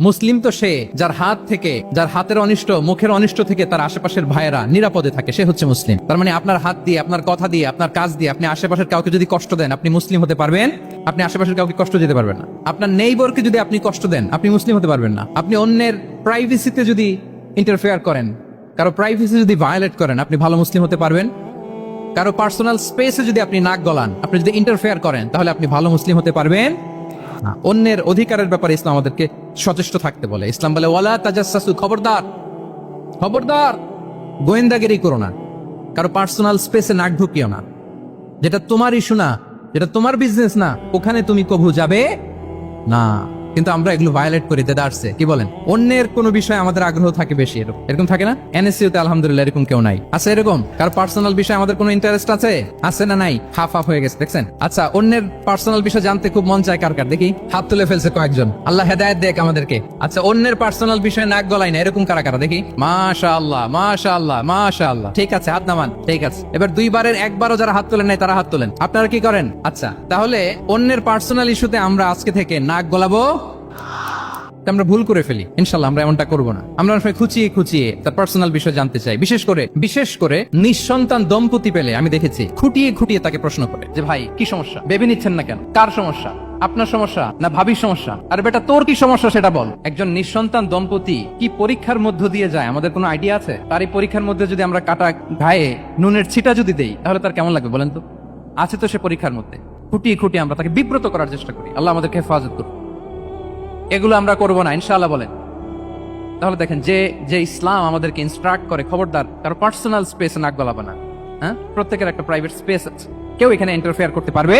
মুসলিম তো সে যার হাত থেকে, যার হাতের অনিষ্ট, মুখের অনিষ্ট থেকে তার আশেপাশের ভাইয়েরা নিরাপদে থাকে, সে হচ্ছে মুসলিম। তার মানে আপনার হাত দিয়ে, আপনার কথা দিয়ে, আপনার কাজ দিয়ে আপনি আশেপাশের কাউকে যদি কষ্ট দেন, আপনি মুসলিম হতে পারবেন? আপনি আশেপাশের কাউকে কষ্ট দিতে পারবেন না। আপনার নেইবরকে যদি আপনি কষ্ট দেন, আপনি মুসলিম হতে পারবেন না। আপনি অন্যের প্রাইভেসিতে যদি ইন্টারফেয়ার করেন, কারো প্রাইভেসি যদি ভায়োলেট করেন, আপনি ভালো মুসলিম হতে পারবেন? কারো পার্সোনাল স্পেসে যদি আপনি নাক গলান, আপনি যদি ইন্টারফেয়ার করেন, তাহলে আপনি ভালো মুসলিম হতে পারবেন না। অন্যের অধিকারের ব্যাপারে ইসলাম আমাদেরকে সচেষ্ট থাকতে বলে। ইসলাম বলে ওয়ালা তাজাসসু, খবরদার, খবরদার, গোয়েন্দাগিরি করো না, কারো পার্সোনাল স্পেসে নাক ঢুকিও না। যেটা তোমার ইস্যু না, যেটা তোমার বিজনেস না, ওখানে তুমি কভু যাবে না। কিন্তু আমরা এগুলো ভায়োলেট করি, দেদারসে। কি বলেন? অন্যের কোনো বিষয়ে আমাদের আগ্রহ থাকে বেশি, এরকম থাকে না? এনএসইউতে আলহামদুলিল্লাহ এরকম কেউ নাই, আছে এরকম? কার পার্সোনাল বিষয়ে আমাদের কোনো ইন্টারেস্ট আছে না নাই? হাফ হাফ হয়ে গেছে, দেখছেন? আচ্ছা, অন্যের পার্সোনাল বিষয় জানতে খুব মন চায় কার কার? দেখি হাত তুলে ফেলছে কয়েকজন। আল্লাহ হেদায়েত দেখ আমাদেরকে। আচ্ছা, অন্যের পার্সোনাল বিষয়ে নাক গলাই না, এরকম কারা কারা? দেখি। মাশাআল্লাহ, মাশাআল্লাহ, মাশাআল্লাহ। ঠিক আছে, হাত নামান। ঠিক আছে, এবার দুইবারের একবারও যারা হাত তোলেন নাই তারা হাত তোলেন। আপনারা কি করেন? আচ্ছা, তাহলে অন্যের পার্সোনাল ইস্যুতে আমরা আজকে থেকে নাক গলাবো? আমরা ভুল করে ফেলি। ইনশাল্লাহ আমরা এমনটা করবো না। আমরা অনেক সময় খুঁচিয়ে খুঁচিয়ে তার পার্সোনাল বিষয় জানতে চাই। বিশেষ করে নিঃসন্তান দম্পতি পেলে আমি দেখেছি খুঁটিয়ে খুঁটিয়ে তাকে প্রশ্ন করে যে ভাই কি সমস্যা, বেবি নিচ্ছেন না কেন? কার সমস্যা? আপনার সমস্যা না ভাবির সমস্যা? আর বেটা তোর কি সমস্যা সেটা বল। একজন নিঃসন্তান দম্পতি কি পরীক্ষার মধ্য দিয়ে যায় আমাদের কোনো আইডিয়া আছে? তার এই পরীক্ষার মধ্যে যদি আমরা কাটা ঘায়ে নুনের ছিটা যদি দেই, তাহলে তার কেমন লাগবে বলেন তো? আছে তো সে পরীক্ষার মধ্যে। খুঁটিয়ে খুঁটিয়ে আমরা তাকে বিব্রত করার চেষ্টা করি। আল্লাহ আমাদেরকে হেফাজত করুন। এগুলো আমরা করবো না, ইনশাআল্লাহ বলেন। তাহলে দেখেন, যে ইসলাম আমাদেরকে ইনস্ট্রাক্ট করে, খবরদার কারো পার্সোনাল স্পেসে নাক গলাবে না। হ্যাঁ, প্রত্যেকের একটা প্রাইভেট স্পেস আছে, কেউ এখানে ইন্টারফেয়ার করতে পারবে